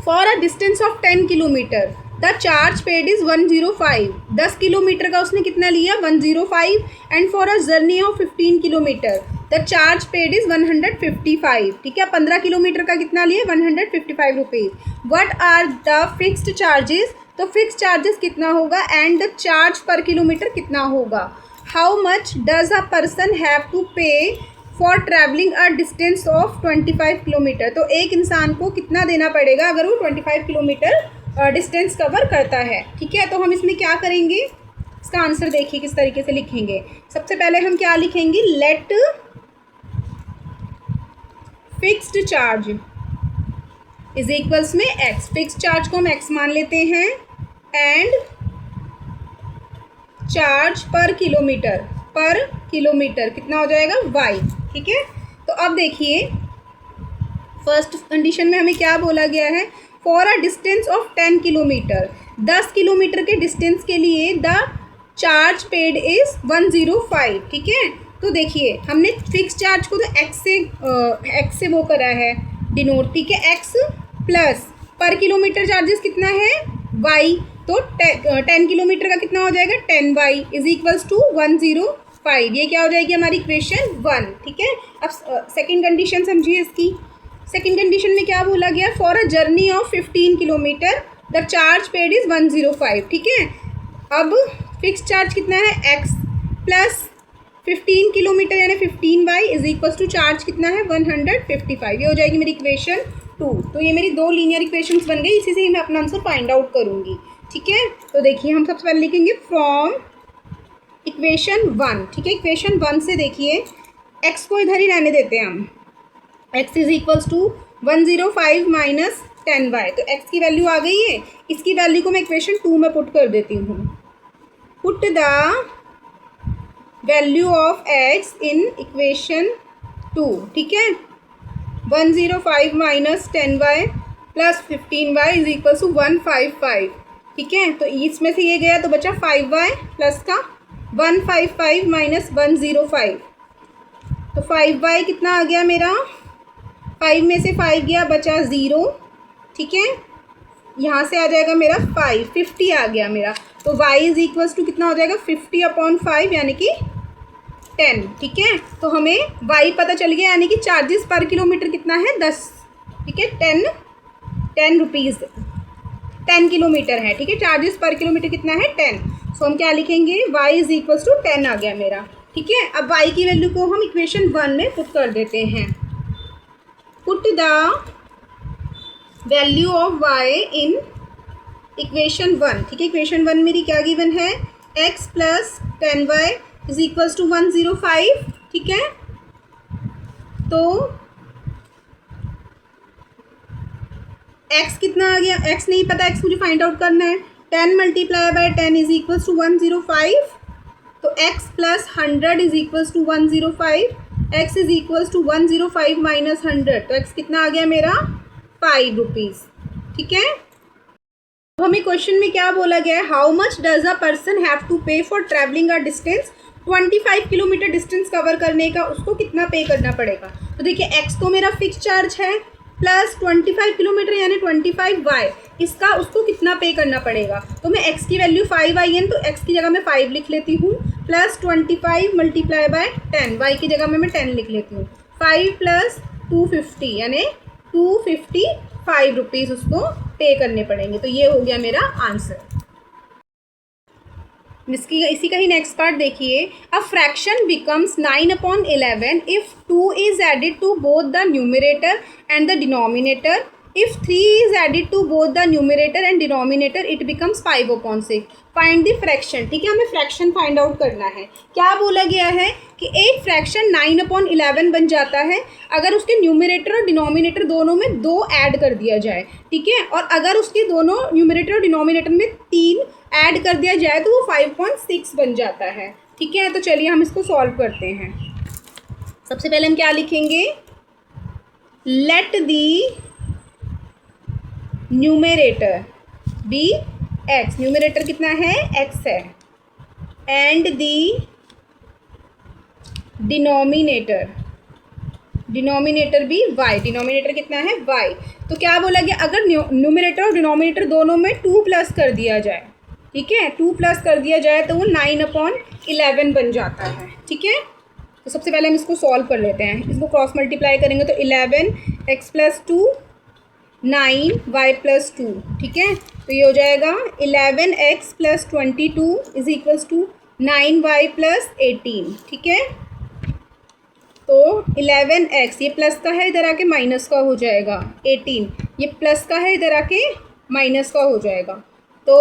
For a distance of 10 kilometre the charge paid is 105, 10 kilometre का उसने कितना लिया 105, and for a journey of 15 kilometre the charge paid is 155, ठीक है। 15 किलोमीटर का कितना लिया 155 rupees. What are the fixed charges, तो फिक्स चार्जेस कितना होगा and the charge per kilometre कितना होगा। How much does a person have to pay for travelling a distance of 25 kilometre, तो एक इंसान को कितना देना पड़ेगा अगर वो 25 किलोमीटर डिस्टेंस कवर करता है, ठीक है। तो हम इसमें क्या करेंगे, इसका आंसर देखिए किस तरीके से लिखेंगे। सबसे पहले हम क्या लिखेंगे, let fixed charge is equals में x, फिक्स्ड चार्ज को हम x मान लेते हैं, एंड चार्ज पर किलोमीटर कितना हो जाएगा y, ठीक है। तो अब देखिए फर्स्ट कंडीशन में हमें क्या बोला गया है, for a distance of 10 kilometre, 10 kilometre के डिस्टेंस के लिए द चार्ज पेड इज़ 105, ठीक है। तो देखिए हमने फिक्स चार्ज को तो x से वो करा है डिनोट, ठीक है, x प्लस पर किलोमीटर चार्जेस कितना है y, तो 10 किलोमीटर का कितना हो जाएगा 10y इज इक्वल्स टू 105, ये क्या हो जाएगी हमारी इक्वेशन 1, ठीक है। अब सेकंड कंडीशन समझिए इसकी। सेकंड कंडीशन में क्या बोला गया, for a journey of 15 kilometre the charge paid is 105, ठीक है। अब फिक्स चार्ज कितना है x प्लस 15 किलोमीटर यानी 15y is equals to charge कितना है 155, ये हो जाएगी मेरी इक्वेशन 2। तो ये मेरी दो लीनियर इक्वेशंस बन गई, इसी से ही मैं अपना आंसर फाइंड आउट करूँगी, ठीक है। तो देखिए हम सबसे पहले लिखेंगे फ्रॉम इक्वेशन 1, ठीक है। इक्वेशन 1 से देखिए x को इधर ही रहने देते हैं हम, x is equals to 105 minus 10y, तो x की वैल्यू आ गई है, इसकी वैल्यू को मैं इक्वेशन 2 में पुट कर देती हूँ। Put the value of x in equation 2, ठीक है। 105 minus 10y plus 15y is equals to 155, ठीक है। तो इसमें से ये गया तो बचा 5y प्लस का 155 माइनस 105, तो 5y कितना आ गया मेरा, 5 में से 5 गया बचा 0, ठीक है। यहाँ से आ जाएगा मेरा 50 आ गया मेरा, तो y इज इक्वल्स टू कितना हो जाएगा 50 अपॉन 5 यानी कि 10, ठीक है। तो हमें y पता चल गया यानी कि चार्जेस पर किलोमीटर कितना है 10, ठीक है, 10 रुपीज़ 10 किलोमीटर है, ठीक है। चार्जेस पर किलोमीटर कितना है 10, सो हम क्या लिखेंगे y इज इक्वल्स टू 10 आ गया मेरा, ठीक है। अब y की वैल्यू को हम इक्वेशन 1 में पुट कर देते हैं। Put the value of y in equation 1, ठीक है। इक्वेशन 1 मेरी क्या गिवन है, x plus 10y is equals to 105, ठीक है। तो एक्स कितना आ गया, एक्स नहीं पता, एक्स मुझे फाइंड आउट करना है। 10 multiply by 10 is equals to 105। तो x plus 100 is equals to 105। x is equals to 105 minus 100, तो x कितना आ गया मेरा 5 रुपीज़। ठीक है, तो हमें क्वेश्चन में क्या बोला गया है, how much does a person have to pay for travelling a distance, 25 kilometre distance cover करने का उसको कितना पे करना पड़ेगा। तो देखिए x तो मेरा फिक्स चार्ज है, प्लस 25 किलोमीटर यानी 25y, इसका उसको कितना पे करना पड़ेगा। तो मैं x की वैल्यू 5 आई है, तो x की जगह मैं 5 लिख लेती हूँ, प्लस 25 मल्टीप्लाई बाय 10, y की जगह में मैं 10 लिख लेती हूँ। 5 प्लस 250 यानी 255 रुपीज़ उसको पे करने पड़ेंगे। तो ये हो गया मेरा आंसर। इसी का ही नेक्स्ट पार्ट देखिए, a fraction becomes 9/11 if 2 is added to both the numerator and the denominator. If 3 is added to both the numerator and denominator it becomes 5/6। Find the fraction. ठीक है, हमें फ्रैक्शन फाइंड आउट करना है। क्या बोला गया है कि एक फ्रैक्शन 9/11 बन जाता है अगर उसके न्यूमरेटर और डिनोमिनेटर दोनों में 2 ऐड कर दिया जाए। ठीक है, और अगर उसके दोनों न्यूमरेटर और डिनोमिनेटर में 3 ऐड कर दिया जाए तो वो 5.6 बन जाता है। ठीक है, तो चलिए हम इसको सॉल्व करते हैं। सबसे पहले हम क्या लिखेंगे, let the numerator be x, numerator कितना है एक्स है, एंड दी डिनोमिनेटर, डिनोमिनेटर भी वाई, डिनोमिनेटर कितना है वाई। तो क्या बोला गया, अगर न्यूमरेटर और डिनोमिनेटर दोनों में 2 प्लस कर दिया जाए, ठीक है 2 प्लस कर दिया जाए तो वो 9/11 बन जाता है। ठीक है, तो सबसे पहले हम इसको सॉल्व कर लेते हैं। इसको क्रॉस मल्टीप्लाई करेंगे तो 11x प्लस 2 9y प्लस 2। ठीक है, तो ये हो जाएगा 11x plus 22 is equals to 9y plus 18। ठीक है, तो 11x ये प्लस का है, इधर आके माइनस का हो जाएगा। 18 ये प्लस का है, इधर आके माइनस का हो जाएगा। तो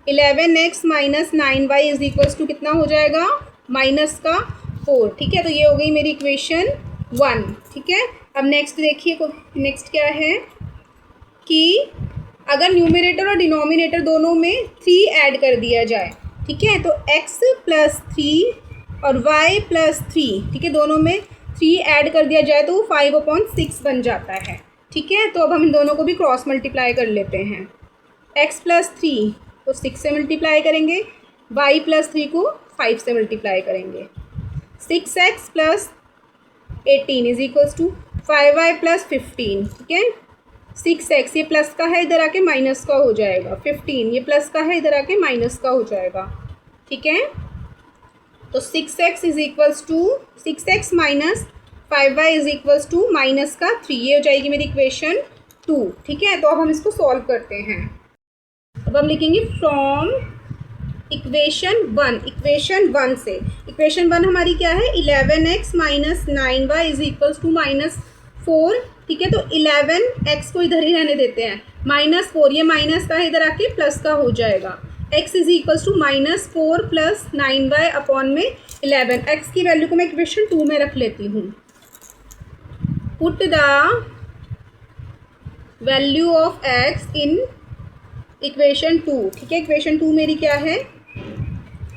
11x minus 9y is equals to कितना हो जाएगा, माइनस का 4। ठीक है, तो ये हो गई मेरी इक्वेशन 1। ठीक है, अब नेक्स्ट देखिए, नेक्स्ट क्या है कि अगर न्यूमरेटर और डिनोमिनेटर दोनों में 3 ऐड कर दिया जाए, ठीक है, तो x प्लस 3 और y प्लस 3, ठीक है, दोनों में 3 ऐड कर दिया जाए तो वो 5/6 बन जाता है। ठीक है, तो अब हम इन दोनों को भी क्रॉस मल्टीप्लाई कर लेते हैं। x प्लस 3 को 6 से मल्टीप्लाई करेंगे, y प्लस 3 को 5 से मल्टीप्लाई करेंगे। 6x plus 18 is equals to 5y plus 15। ठीक है, 6x ये प्लस का है, इधर आके माइनस का हो जाएगा। 15 ये प्लस का है, इधर आके माइनस का हो जाएगा। ठीक है, तो 6x is equals to 6x minus 5y is equals to minus का 3, ये हो जाएगी मेरी इक्वेशन 2। ठीक है, तो अब हम इसको सॉल्व करते हैं। अब हम लिखेंगे फ्रॉम इक्वेशन 1, इक्वेशन 1 से। इक्वेशन 1 हमारी क्या है, 11x minus 9y is equals to minus 4। ठीक है, तो 11x को इधर ही रहने देते हैं, माइनस 4 ये माइनस का है, इधर आके प्लस का हो जाएगा। x is equals to minus 4 plus 9y upon में 11। x की वैल्यू को मैं इक्वेशन 2 में रख लेती हूँ। Put the value of x in equation 2। ठीक है, इक्वेशन 2 मेरी क्या है,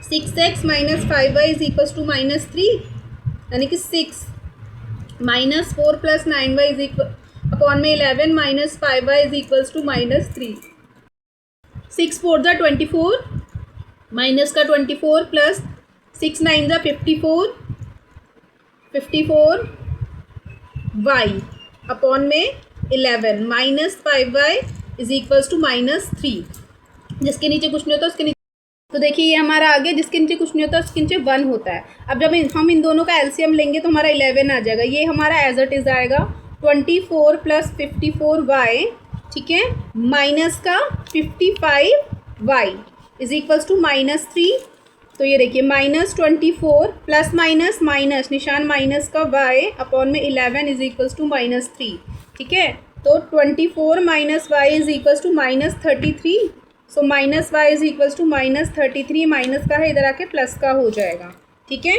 6x minus 5y is equals to minus 3, यानी कि 6 minus 4 plus 9y is equal upon में 11 minus 5y is equals to minus 3। 6 4 ज़ा 24 माइनस का 24 प्लस 6 9 ज़ा 54 y अपॉन में 11 minus 5y is equals to minus 3। जिसके नीचे कुछ नहीं होता उसके नीचे, तो देखिए ये हमारा आ गया, जिसके नीचे कुछ नहीं होता उसके नीचे 1 होता है। अब जब हम इन दोनों का एलसीएम लेंगे तो हमारा 11 आ जाएगा। ये हमारा एज इट इज़ आएगा 24 प्लस 54y, ठीक है, माइनस का 55y is equals to minus 3। तो ये देखिए माइनस 24 प्लस माइनस माइनस निशान माइनस का y अपॉन में 11 इज इक्वल्स टू माइनस 3। ठीक है, तो 24 minus y is equals to minus 33। So minus y is equals to minus 33, minus का है इधर आके प्लस का हो जाएगा। ठीक है,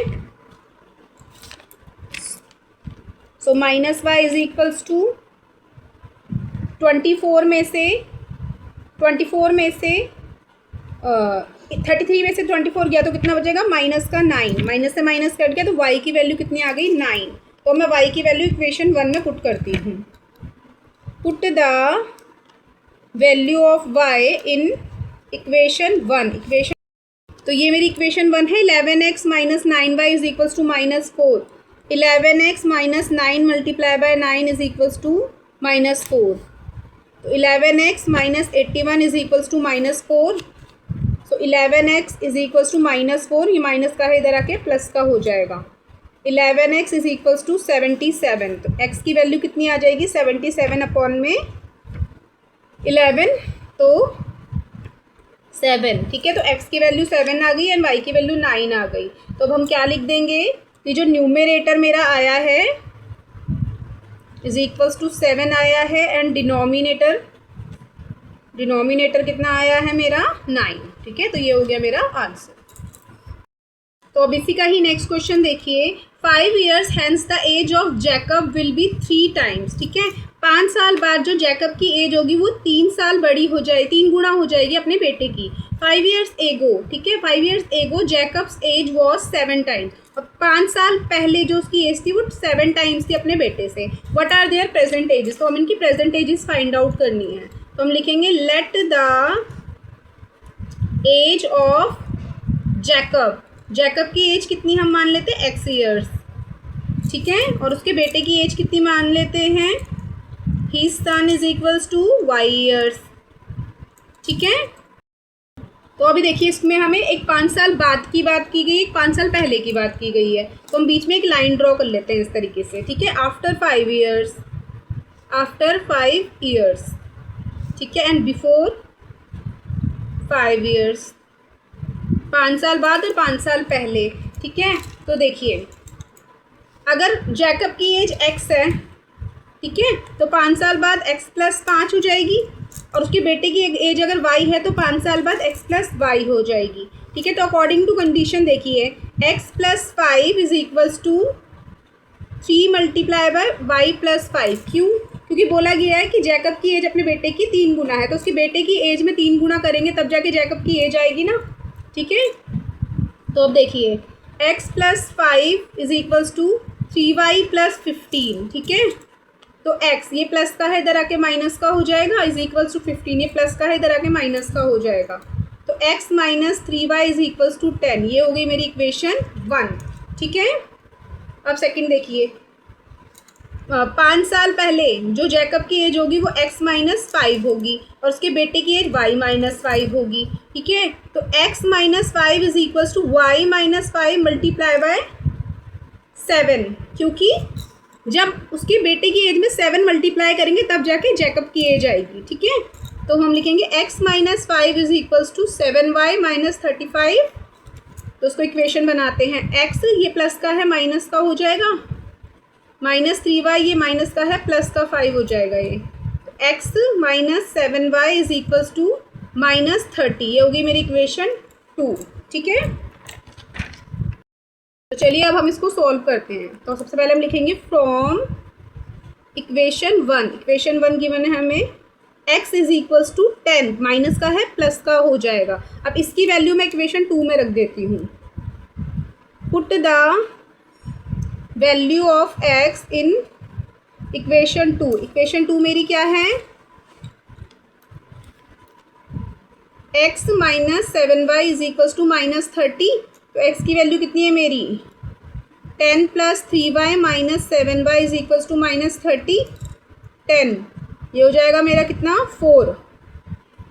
so minus y is equals to 24 में से 33 में से 24 गया तो कितना बचेगा, माइनस का 9, माइनस से माइनस कट गया तो y की वैल्यू कितनी आ गई, 9। तो मैं y की वैल्यू इक्वेशन 1 में पुट करती हूँ। Put the value of y in equation 1। तो ये मेरी इक्वेशन 1 है। 11x minus 9y is equals to -4। 11x minus 9 multiply by 9 is equals to -4। तो 11x minus 81 is equals to -4। So 11x is equals to -4, ये minus का है इधर आके प्लस का हो जाएगा। 11x is equals to 77। तो x की वैल्यू कितनी आ जाएगी, 77 अपॉन में 11 तो 7। ठीक है, तो x की वैल्यू 7 आ गई एंड y की वैल्यू 9 आ गई। तो अब हम क्या लिख देंगे, ये जो न्यूमरेटर मेरा आया है इज इक्वल्स टू 7 आया है एंड डिनोमिनेटर कितना आया है मेरा, 9। ठीक है, तो ये हो गया मेरा आंसर। तो अब इसी का ही नेक्स्ट क्वेश्चन देखिए। 5 years hence the age of Jacob will be 3 times। ठीक है, 5 साल बाद जो जैकब की एज होगी वो 3 साल बड़ी हो जाए, 3 गुना हो जाएगी अपने बेटे की। 5 years ago, ठीक है, 5 years ago Jacob's age was 7 times। और 5 साल पहले जो उसकी एज थी वो 7 times थी अपने बेटे से। What are their present ages, तो हम इनकी प्रेजेंट एजेस फाइंड आउट करनी है। तो हम लिखेंगे let the age of Jacob की एज कितनी हम मान लेते हैं, x years। ठीक है, और उसके बेटे की एज कितनी मान लेते हैं, his son is equals to y years। ठीक है, तो अभी देखिए इसमें हमें एक 5 साल बाद की बात की गई, एक 5 साल पहले की बात की गई है। तो हम बीच में एक लाइन ड्रॉ कर लेते हैं इस तरीके से। ठीक है, आफ्टर 5 years, ठीक है, एंड बिफोर 5 years, 5 साल बाद और 5 साल पहले। ठीक है, तो देखिए अगर जैकब की एज x है, ठीक है, तो 5 साल बाद x प्लस 5 हो जाएगी और उसके बेटे की एज अगर y है तो 5 साल बाद x प्लस y हो जाएगी। ठीक है, तो अकॉर्डिंग टू कंडीशन देखिए x plus 5 is equals to 3 multiply by y plus 5। क्यों, क्योंकि बोला गया है कि जैकब की एज अपने बेटे की 3 गुना है, तो उसके बेटे की एज में 3 गुना करेंगे तब जाके जैकब की एज आएगी ना। ठीक है, तो अब देखिए x plus 5 is equals to 3y plus 15। ठीक है, तो x ये प्लस का है इधर आके माइनस का हो जाएगा, इज इक्वल्स टू 15, ये प्लस का है इधर आके माइनस का हो जाएगा। तो x minus 3y is equals to 10, ये हो गई मेरी इक्वेशन 1। ठीक है, अब सेकंड देखिए, 5 साल पहले जो जैकब की एज होगी वो x माइनस 5 होगी और उसके बेटे की एज y माइनस 5 होगी। ठीक है, तो x minus 5 is equals to y minus 5 multiply by 7, क्योंकि जब उसके बेटे की एज में 7 मल्टीप्लाई करेंगे तब जाके जैकब की एज आएगी। ठीक है, तो हम लिखेंगे x minus 5 is equals to 7y minus 35। तो उसको इक्वेशन बनाते हैं, x ये प्लस का है माइनस का हो जाएगा, माइनस 3y ये माइनस का है प्लस का 5 हो जाएगा ये। तो x minus 7y is equals to minus 30, ये होगी मेरी इक्वेशन 2। ठीक है, तो चलिए अब हम इसको सॉल्व करते हैं। तो सबसे पहले हम लिखेंगे फ्रॉम इक्वेशन 1 गिवन है हमें x is equals to 10, minus का है प्लस का हो जाएगा। अब इसकी वैल्यू मैं इक्वेशन 2 में रख देती हूँ। Put the value of x in equation 2। Equation 2 मेरी क्या है, x minus 7y is equals to minus 30। तो x की वैल्यू कितनी है मेरी, 10 plus 3y minus 7y is equals to minus 30, 10, ये हो जाएगा मेरा कितना 4।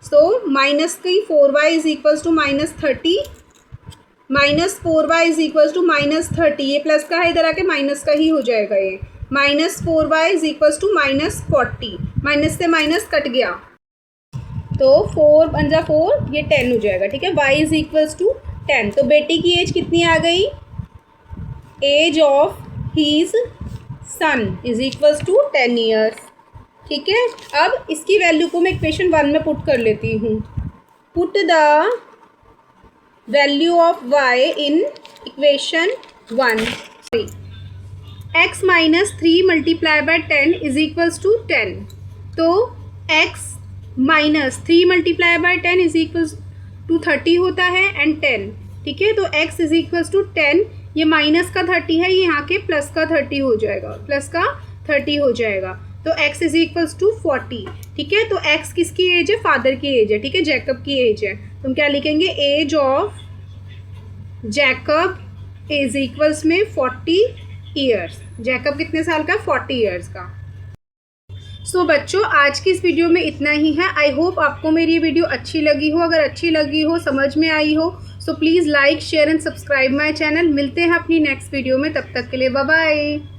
सो माइनस की 4y is equals to minus 30, minus 4y is equals to minus 30, ये प्लस का है इधर आके माइनस का ही हो जाएगा ये। Minus 4y is equals to minus 40, minus से माइनस कट गया तो 4 पंजा 4, ये 10 हो जाएगा। ठीक है, y इज इक्वल्स टू 10। तो बेटे की एज कितनी आ गई, age of his son is equals to 10 years। ठीक है, अब इसकी वैल्यू को मैं इक्वेशन 1 में पुट कर लेती हूँ। Put the value of y in equation 1। x minus 3 multiply by 10 is equals to 10। तो x minus 3 multiply by 10 is equal to 30 होता है एंड 10, ठीक है। तो x इज इक्वल टू 10, ये माइनस का 30 है, ये यहाँ के प्लस का 30 हो जाएगा, प्लस का 30 हो जाएगा। तो x इज इक्वल्स टू 40, ठीक है। तो x किसकी एज है? फादर की एज है, ठीक है, जैकब की एज है। तो हम क्या लिखेंगे? Age of Jacob is equals में 40 ईयर्स। जैकब कितने साल का? 40 ईयर्स का। सो बच्चों, आज की इस वीडियो में इतना ही है। आई होप आपको मेरी ये वीडियो अच्छी लगी हो। अगर अच्छी लगी हो, समझ में आई हो, so please like, share and subscribe my channel. मिलते हैं अपनी नेक्स्ट वीडियो में, तब तक के लिए बाय बाय।